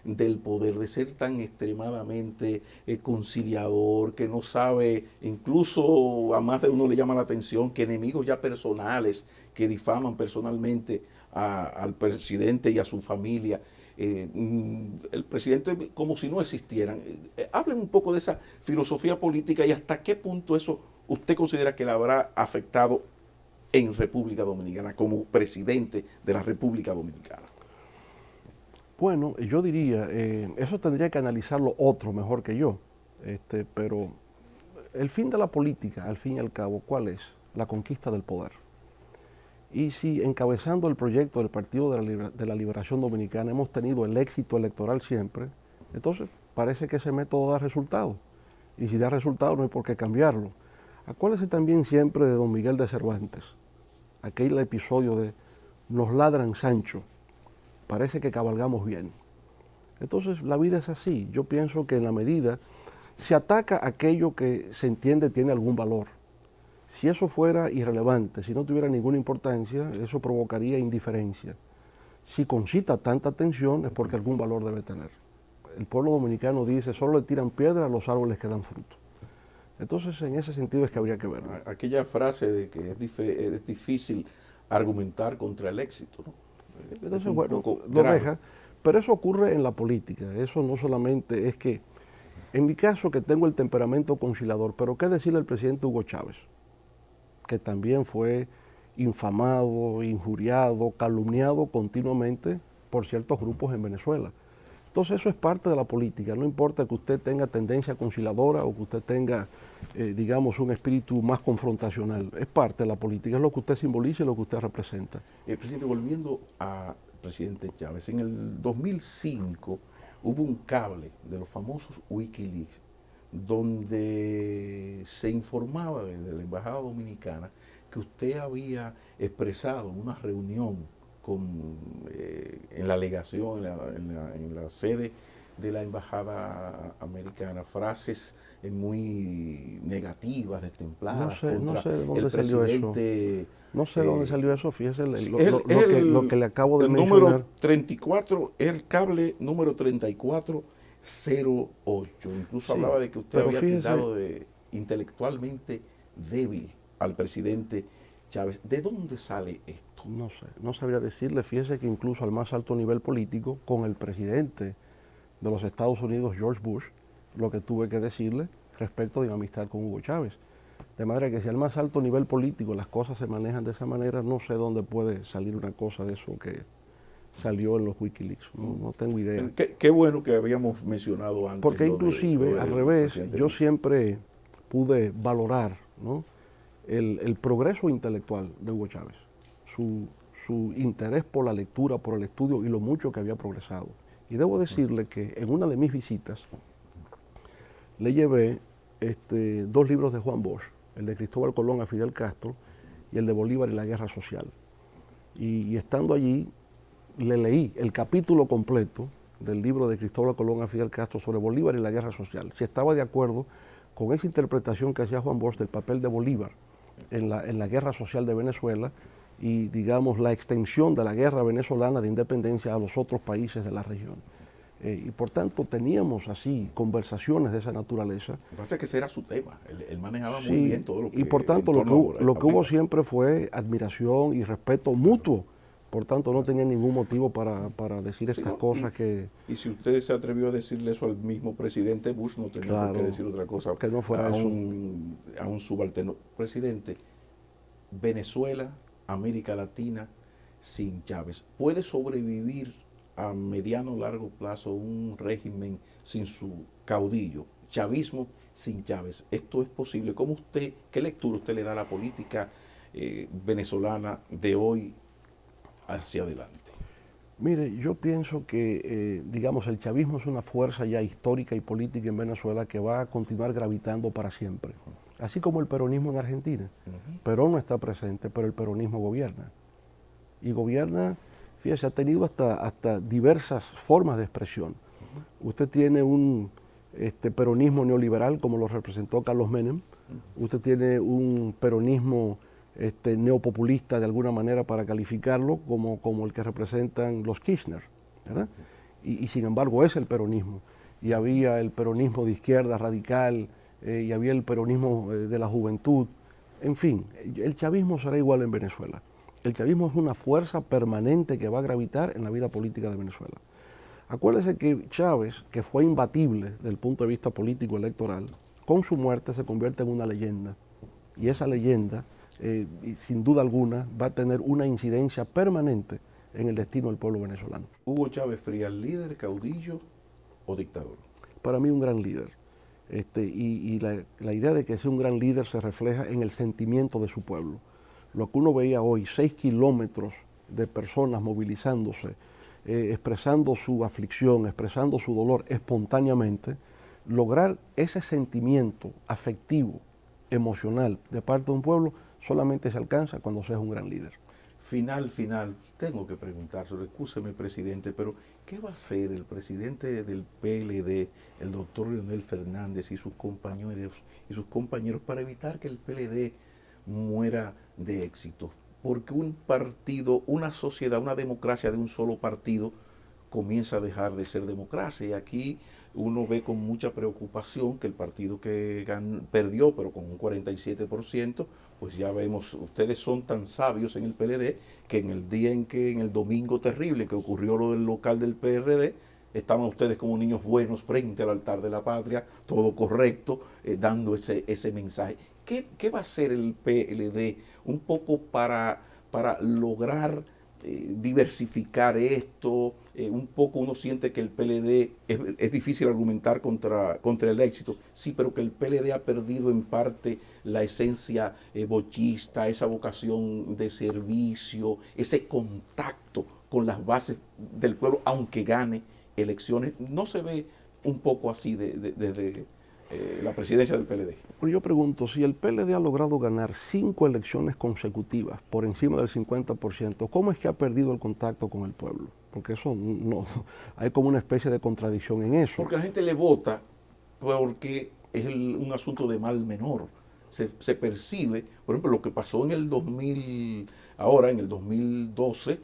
del poder, de ser tan extremadamente conciliador, que no sabe, incluso a más de uno le llama la atención, que enemigos ya personales que difaman personalmente al presidente y a su familia, el presidente como si no existieran? Hablen un poco de esa filosofía política y hasta qué punto eso usted considera que le habrá afectado en República Dominicana, como presidente de la República Dominicana. Bueno, yo diría, eso tendría que analizarlo otro mejor que yo, pero el fin de la política, al fin y al cabo, ¿cuál es? La conquista del poder. Y si encabezando el proyecto del Partido de la Liberación Dominicana hemos tenido el éxito electoral siempre, entonces parece que ese método da resultado. Y si da resultado no hay por qué cambiarlo. Acuérdese también siempre de don Miguel de Cervantes, aquel episodio de nos ladran Sancho, parece que cabalgamos bien. Entonces la vida es así. Yo pienso que en la medida se ataca aquello que se entiende tiene algún valor. Si eso fuera irrelevante, si no tuviera ninguna importancia, eso provocaría indiferencia. Si concita tanta atención es porque algún valor debe tener. El pueblo dominicano dice, solo le tiran piedra a los árboles que dan fruto. Entonces, en ese sentido es que habría que verlo. Aquella frase de que es difícil argumentar contra el éxito, ¿no? Entonces, bueno, lo deja. Pero eso ocurre en la política. Eso no solamente es que, en mi caso, que tengo el temperamento conciliador, pero ¿qué decirle al presidente Hugo Chávez? Que también fue infamado, injuriado, calumniado continuamente por ciertos grupos en Venezuela. Entonces eso es parte de la política, no importa que usted tenga tendencia conciliadora o que usted tenga, digamos, un espíritu más confrontacional, es parte de la política, es lo que usted simboliza y lo que usted representa. Presidente, volviendo al presidente Chávez, en el 2005 hubo un cable de los famosos Wikileaks donde se informaba desde la Embajada Dominicana que usted había expresado en una reunión en la legación, en la sede de la Embajada Americana, frases muy negativas, destempladas No contra sé de dónde el salió eso. presidente. No sé dónde salió eso, fíjese lo que le acabo de el mencionar. número 34, el cable número 3408. Incluso Sí, hablaba de que usted pero había fíjese, tildado de intelectualmente débil al presidente Chávez. ¿De dónde sale esto? no sé, no sabría decirle, fíjese que incluso al más alto nivel político, con el presidente de los Estados Unidos, George Bush, lo que tuve que decirle respecto de mi amistad con Hugo Chávez. De manera que si al más alto nivel político las cosas se manejan de esa manera, no sé dónde puede salir una cosa de eso que salió en los Wikileaks. No tengo idea. Qué bueno que habíamos mencionado antes. Porque inclusive, al revés, yo Bush. siempre pude valorar, ¿no?, el progreso intelectual de Hugo Chávez, su interés por la lectura, por el estudio y lo mucho que había progresado. Y debo decirle que en una de mis visitas le llevé 2 libros de Juan Bosch, el de Cristóbal Colón a Fidel Castro y el de Bolívar y la Guerra Social. Y estando allí, le leí el capítulo completo del libro de Cristóbal Colón a Fidel Castro sobre Bolívar y la Guerra Social. Si estaba de acuerdo con esa interpretación que hacía Juan Bosch del papel de Bolívar en la Guerra Social de Venezuela y, digamos, la extensión de la guerra venezolana de independencia a los otros países de la región. Y por tanto teníamos así conversaciones de esa naturaleza. Lo que pasa es que ese era su tema, él manejaba Sí, muy bien todo lo que... y por tanto lo que hubo siempre fue admiración y respeto mutuo. Por tanto no tenía ningún motivo para decir estas cosas que... Y si usted se atrevió a decirle eso al mismo presidente Bush, no tenía por qué decir otra cosa que no fuera a un subalterno. Presidente, Venezuela, América Latina, sin Chávez, ¿puede sobrevivir a mediano o largo plazo un régimen sin su caudillo? Chavismo sin Chávez. ¿Esto es posible? ¿Qué lectura usted le da a la política venezolana de hoy hacia adelante? Mire, yo pienso que, digamos, el chavismo es una fuerza ya histórica y política en Venezuela que va a continuar gravitando para siempre. Así como el peronismo en Argentina. Perón no está presente, pero el peronismo gobierna. Y gobierna, fíjese, ha tenido hasta diversas formas de expresión. Usted tiene un peronismo neoliberal, como lo representó Carlos Menem. Usted tiene un peronismo neopopulista, de alguna manera, para calificarlo, como el que representan los Kirchner, ¿verdad? Y sin embargo es el peronismo. Y había el peronismo de izquierda radical, y había el peronismo de la juventud. En fin, el chavismo será igual en Venezuela. El chavismo es una fuerza permanente que va a gravitar en la vida política de Venezuela. Acuérdese que Chávez, que fue imbatible desde el punto de vista político electoral, con su muerte se convierte en una leyenda. Y esa leyenda, sin duda alguna, va a tener una incidencia permanente en el destino del pueblo venezolano. ¿Hugo Chávez Frías, líder, caudillo o dictador? Para mí un gran líder. La idea de que sea un gran líder se refleja en el sentimiento de su pueblo. Lo que uno veía hoy, 6 kilómetros de personas movilizándose, expresando su aflicción, expresando su dolor espontáneamente, lograr ese sentimiento afectivo, emocional de parte de un pueblo, solamente se alcanza cuando se es un gran líder. Final, tengo que preguntárselo, excúseme, presidente, pero ¿qué va a hacer el presidente del PLD, el doctor Leonel Fernández y sus compañeros para evitar que el PLD muera de éxito? Porque un partido, una sociedad, una democracia de un solo partido comienza a dejar de ser democracia. Y aquí uno ve con mucha preocupación que el partido que perdió, pero con un 47%, pues ya vemos, ustedes son tan sabios en el PLD que en el domingo terrible que ocurrió lo del local del PRD, estaban ustedes como niños buenos frente al altar de la patria, todo correcto, dando ese mensaje. ¿Qué va a hacer el PLD un poco para lograr diversificar esto? Un poco uno siente que el PLD es difícil argumentar contra el éxito, sí, pero que el PLD ha perdido en parte la esencia bochista, esa vocación de servicio, ese contacto con las bases del pueblo, aunque gane elecciones. ¿No se ve un poco así desde la presidencia del PLD? Pero yo pregunto, si el PLD ha logrado ganar 5 elecciones consecutivas por encima del 50%, ¿cómo es que ha perdido el contacto con el pueblo? Porque eso no, hay como una especie de contradicción en eso. Porque la gente le vota porque es un asunto de mal menor. Se percibe, por ejemplo, lo que pasó en el 2000, ahora en el 2012,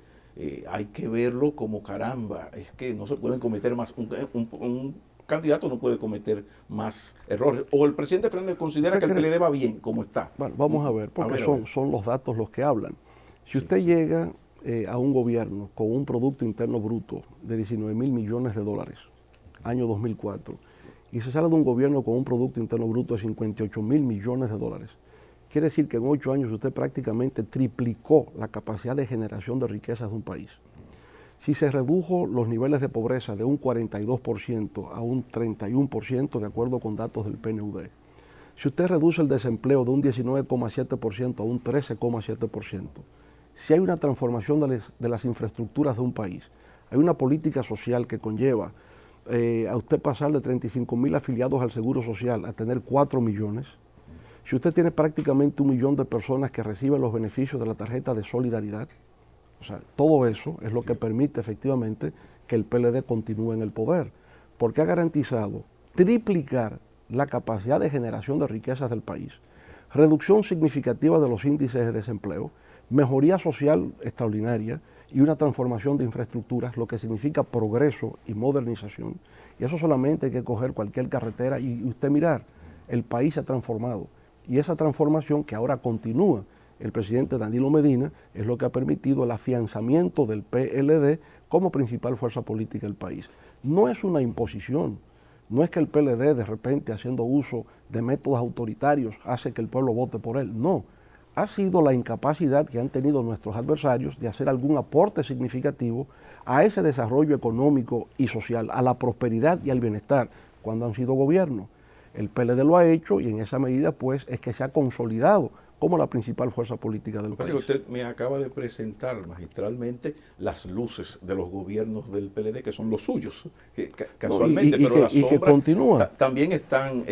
hay que verlo como caramba, es que no se pueden cometer más, un candidato no puede cometer más errores. O el presidente Fernández considera que el PLD va bien como está. Bueno, vamos a ver, porque son los datos los que hablan. Si usted llega a un gobierno con un Producto Interno Bruto de 19.000 millones de dólares, año 2004, y se sale de un gobierno con un Producto Interno Bruto de 58.000 millones de dólares, quiere decir que en 8 años usted prácticamente triplicó la capacidad de generación de riquezas de un país. Si se redujo los niveles de pobreza de un 42% a un 31%, de acuerdo con datos del PNUD, si usted reduce el desempleo de un 19,7% a un 13,7%, si hay una transformación de las infraestructuras de un país, hay una política social que conlleva a usted pasar de 35.000 afiliados al Seguro Social a tener 4 millones, si usted tiene prácticamente 1 millón de personas que reciben los beneficios de la tarjeta de solidaridad, o sea, todo eso es lo que permite efectivamente que el PLD continúe en el poder, porque ha garantizado triplicar la capacidad de generación de riquezas del país, reducción significativa de los índices de desempleo, mejoría social extraordinaria y una transformación de infraestructuras, lo que significa progreso y modernización. Y eso solamente hay que coger cualquier carretera y usted mirar, el país se ha transformado. Y esa transformación que ahora continúa el presidente Danilo Medina es lo que ha permitido el afianzamiento del PLD como principal fuerza política del país. No es una imposición, no es que el PLD de repente haciendo uso de métodos autoritarios hace que el pueblo vote por él, no. Ha sido la incapacidad que han tenido nuestros adversarios de hacer algún aporte significativo a ese desarrollo económico y social, a la prosperidad y al bienestar cuando han sido gobierno. El PLD lo ha hecho y en esa medida pues es que se ha consolidado como la principal fuerza política del país. Usted me acaba de presentar magistralmente las luces de los gobiernos del PLD, que son los suyos, casualmente, pero las sombras también están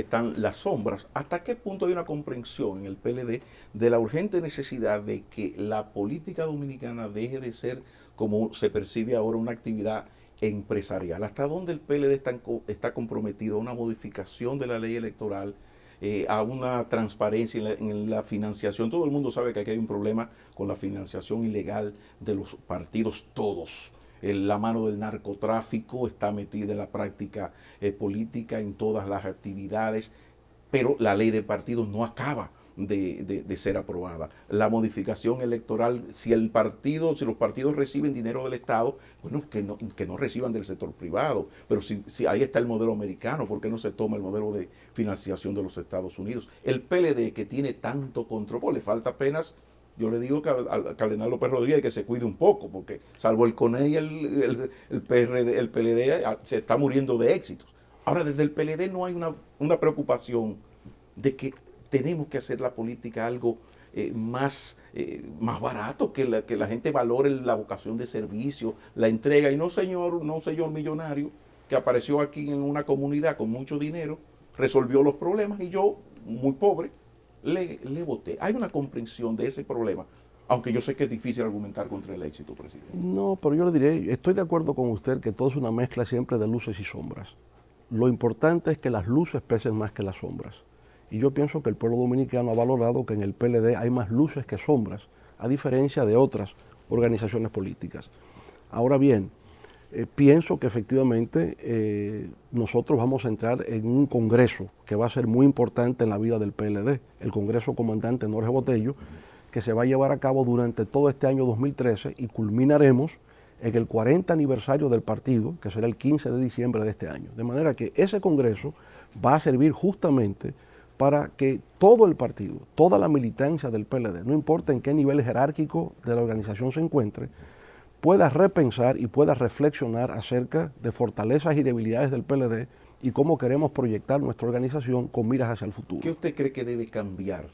las sombras. ¿Hasta qué punto hay una comprensión en el PLD de la urgente necesidad de que la política dominicana deje de ser, como se percibe ahora, una actividad empresarial? ¿Hasta dónde el PLD está comprometido a una modificación de la ley electoral, a una transparencia en la financiación? Todo el mundo sabe que aquí hay un problema con la financiación ilegal de los partidos todos. La mano del narcotráfico está metida en la práctica política, en todas las actividades, pero la ley de partidos no acaba de ser aprobada. La modificación electoral, si los partidos reciben dinero del Estado, bueno, que no reciban del sector privado, pero si ahí está el modelo americano, ¿por qué no se toma el modelo de financiación de los Estados Unidos? El PLD, que tiene tanto control, pues le falta apenas, yo le digo que al cardenal López Rodríguez que se cuide un poco, porque salvo el CONE y el PLD se está muriendo de éxitos. Ahora, desde el PLD no hay una preocupación de que tenemos que hacer la política algo más barato, que la gente valore la vocación de servicio, la entrega, y no señor millonario que apareció aquí en una comunidad con mucho dinero, resolvió los problemas y yo, muy pobre, le voté. Hay una comprensión de ese problema, aunque yo sé que es difícil argumentar contra el éxito, presidente. No, pero yo le diré, estoy de acuerdo con usted que todo es una mezcla siempre de luces y sombras. Lo importante es que las luces pesen más que las sombras. Y yo pienso que el pueblo dominicano ha valorado que en el PLD hay más luces que sombras, a diferencia de otras organizaciones políticas. Ahora bien, pienso que efectivamente nosotros vamos a entrar en un congreso que va a ser muy importante en la vida del PLD, el Congreso Comandante Jorge Botello, que se va a llevar a cabo durante todo este año 2013 y culminaremos en el 40 aniversario del partido, que será el 15 de diciembre de este año. De manera que ese congreso va a servir justamente para que todo el partido, toda la militancia del PLD, no importa en qué nivel jerárquico de la organización se encuentre, pueda repensar y pueda reflexionar acerca de fortalezas y debilidades del PLD y cómo queremos proyectar nuestra organización con miras hacia el futuro. ¿Qué usted cree que debe cambiar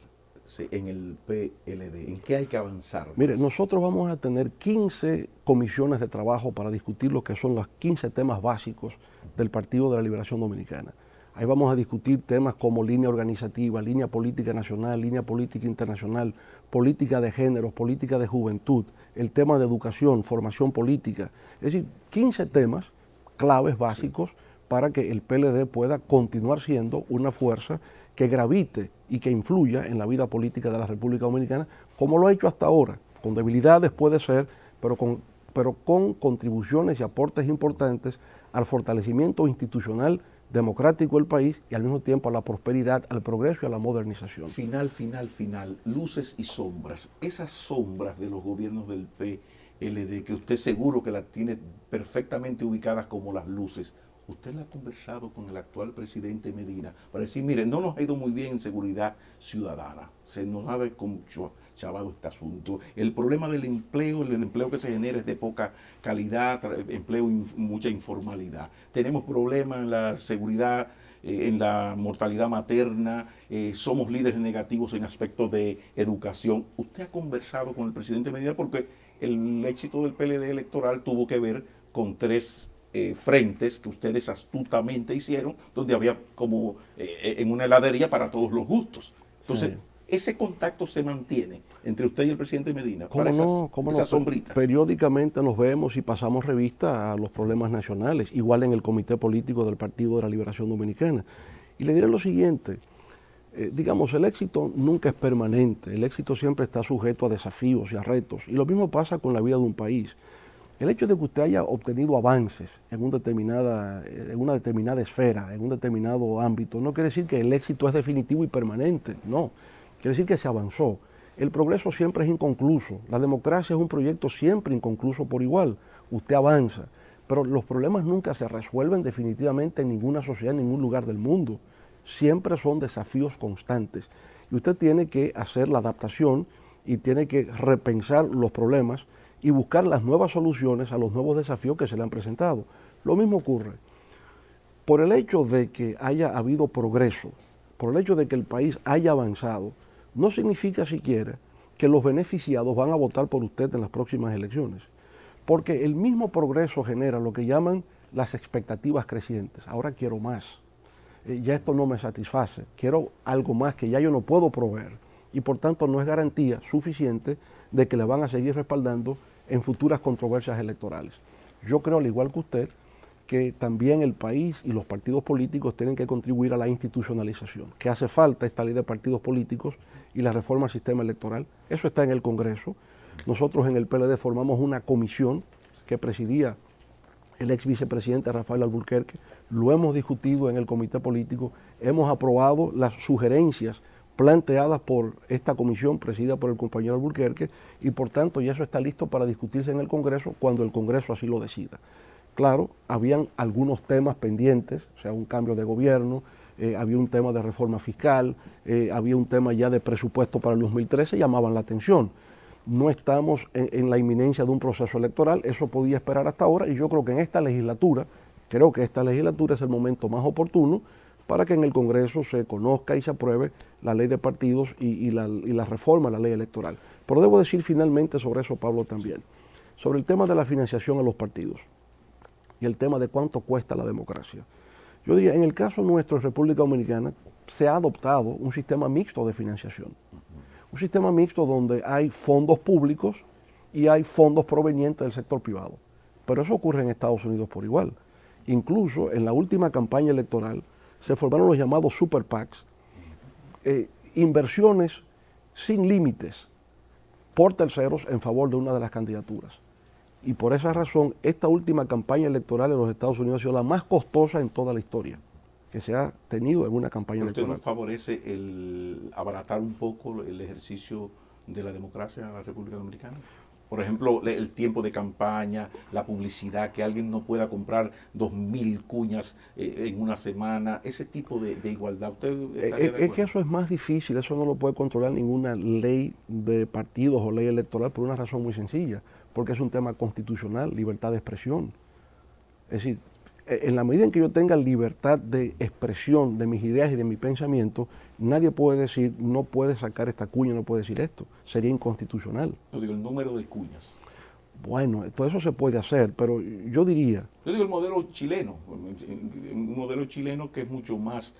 en el PLD? ¿En qué hay que avanzar más? Mire, nosotros vamos a tener 15 comisiones de trabajo para discutir lo que son los 15 temas básicos del Partido de la Liberación Dominicana. Ahí vamos a discutir temas como línea organizativa, línea política nacional, línea política internacional, política de géneros, política de juventud, el tema de educación, formación política. Es decir, 15 temas claves básicos para que el PLD pueda continuar siendo una fuerza que gravite y que influya en la vida política de la República Dominicana, como lo ha hecho hasta ahora, con debilidades puede ser, pero con contribuciones y aportes importantes al fortalecimiento institucional democrático del país y al mismo tiempo a la prosperidad, al progreso y a la modernización. Final, luces y sombras. Esas sombras de los gobiernos del PLD, que usted seguro que las tiene perfectamente ubicadas como las luces, ¿usted la ha conversado con el actual presidente Medina para decir, mire, no nos ha ido muy bien en seguridad ciudadana, se nos ha chavado este asunto, el problema del empleo, el empleo que se genera es de poca calidad, empleo mucha informalidad, tenemos problemas en la seguridad, en la mortalidad materna, somos líderes negativos en aspectos de educación? ¿Usted ha conversado con el presidente Medina? Porque el éxito del PLD electoral tuvo que ver con tres frentes que ustedes astutamente hicieron, donde había como en una heladería para todos los gustos. Entonces, sí, ese contacto se mantiene entre usted y el presidente Medina para esas sombritas. Periódicamente nos vemos y pasamos revista a los problemas nacionales, igual en el comité político del Partido de la Liberación Dominicana. Y le diré lo siguiente, digamos, el éxito nunca es permanente, el éxito siempre está sujeto a desafíos y a retos, y lo mismo pasa con la vida de un país. El hecho de que usted haya obtenido avances en una determinada esfera, en un determinado ámbito, no quiere decir que el éxito es definitivo y permanente, no. Quiere decir que se avanzó. El progreso siempre es inconcluso. La democracia es un proyecto siempre inconcluso por igual. Usted avanza, pero los problemas nunca se resuelven definitivamente en ninguna sociedad, en ningún lugar del mundo. Siempre son desafíos constantes. Y usted tiene que hacer la adaptación y tiene que repensar los problemas y buscar las nuevas soluciones a los nuevos desafíos que se le han presentado. Lo mismo ocurre. Por el hecho de que haya habido progreso, por el hecho de que el país haya avanzado, no significa siquiera que los beneficiados van a votar por usted en las próximas elecciones. Porque el mismo progreso genera lo que llaman las expectativas crecientes. Ahora quiero más. Ya esto no me satisface. Quiero algo más que ya yo no puedo proveer. Y por tanto no es garantía suficiente de que le van a seguir respaldando en futuras controversias electorales. Yo creo, al igual que usted, que también el país y los partidos políticos tienen que contribuir a la institucionalización, que hace falta esta ley de partidos políticos y la reforma al sistema electoral. Eso está en el Congreso. Nosotros en el PLD formamos una comisión que presidía el ex vicepresidente Rafael Alburquerque, lo hemos discutido en el comité político, hemos aprobado las sugerencias planteadas por esta comisión presidida por el compañero Alburquerque y por tanto ya eso está listo para discutirse en el Congreso cuando el Congreso así lo decida. Claro, habían algunos temas pendientes, o sea, un cambio de gobierno, había un tema de reforma fiscal, había un tema ya de presupuesto para el 2013, llamaban la atención. No estamos en la inminencia de un proceso electoral, eso podía esperar hasta ahora y yo creo que en esta legislatura, es el momento más oportuno para que en el Congreso se conozca y se apruebe la ley de partidos y la reforma a la ley electoral. Pero debo decir finalmente sobre eso, Pablo, también, sobre el tema de la financiación a los partidos y el tema de cuánto cuesta la democracia. Yo diría, en el caso nuestro en República Dominicana, se ha adoptado un sistema mixto de financiación. Un sistema mixto donde hay fondos públicos y hay fondos provenientes del sector privado. Pero eso ocurre en Estados Unidos por igual. Incluso en la última campaña electoral se formaron los llamados super PACs, inversiones sin límites por terceros en favor de una de las candidaturas. Y por esa razón, esta última campaña electoral en los Estados Unidos ha sido la más costosa en toda la historia que se ha tenido en una campaña electoral. ¿Usted no favorece el abaratar un poco el ejercicio de la democracia en la República Dominicana? Por ejemplo, el tiempo de campaña, la publicidad, que alguien no pueda comprar 2.000 cuñas en una semana, ese tipo de igualdad. ¿Usted estaría de acuerdo? Es que eso es más difícil, eso no lo puede controlar ninguna ley de partidos o ley electoral por una razón muy sencilla, porque es un tema constitucional, libertad de expresión. Es decir, En la medida en que yo tenga libertad de expresión de mis ideas y de mi pensamiento, nadie puede decir, no puede sacar esta cuña, no puede decir esto. Sería inconstitucional. Yo digo, el número de cuñas. Bueno, todo eso se puede hacer, pero yo diría... Yo digo el modelo chileno, un modelo chileno que es mucho más,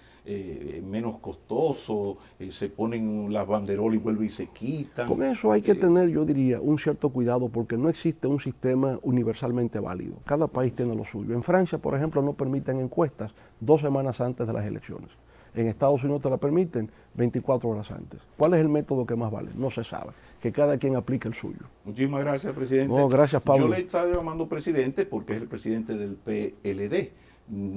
menos costoso, se ponen las banderolas y vuelven y se quitan. Con eso hay que tener, yo diría, un cierto cuidado porque no existe un sistema universalmente válido. Cada país tiene lo suyo. En Francia, por ejemplo, no permiten encuestas 2 semanas antes de las elecciones. En Estados Unidos te la permiten 24 horas antes. ¿Cuál es el método que más vale? No se sabe. Que cada quien aplique el suyo. Muchísimas gracias, presidente. No, gracias, Pablo. Yo le he estado llamando presidente porque es el presidente del PLD.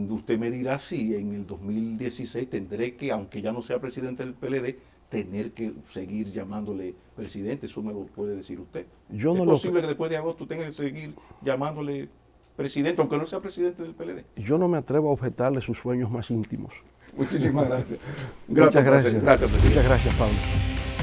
Usted me dirá si en el 2016 tendré que, aunque ya no sea presidente del PLD, tener que seguir llamándole presidente. Eso me lo puede decir usted. ¿Es posible que después de agosto tenga que seguir llamándole presidente, aunque no sea presidente del PLD? Yo no me atrevo a objetarle sus sueños más íntimos. Muchísimas gracias. Muchas gracias. Gracias, presidente. Muchas gracias, Pablo.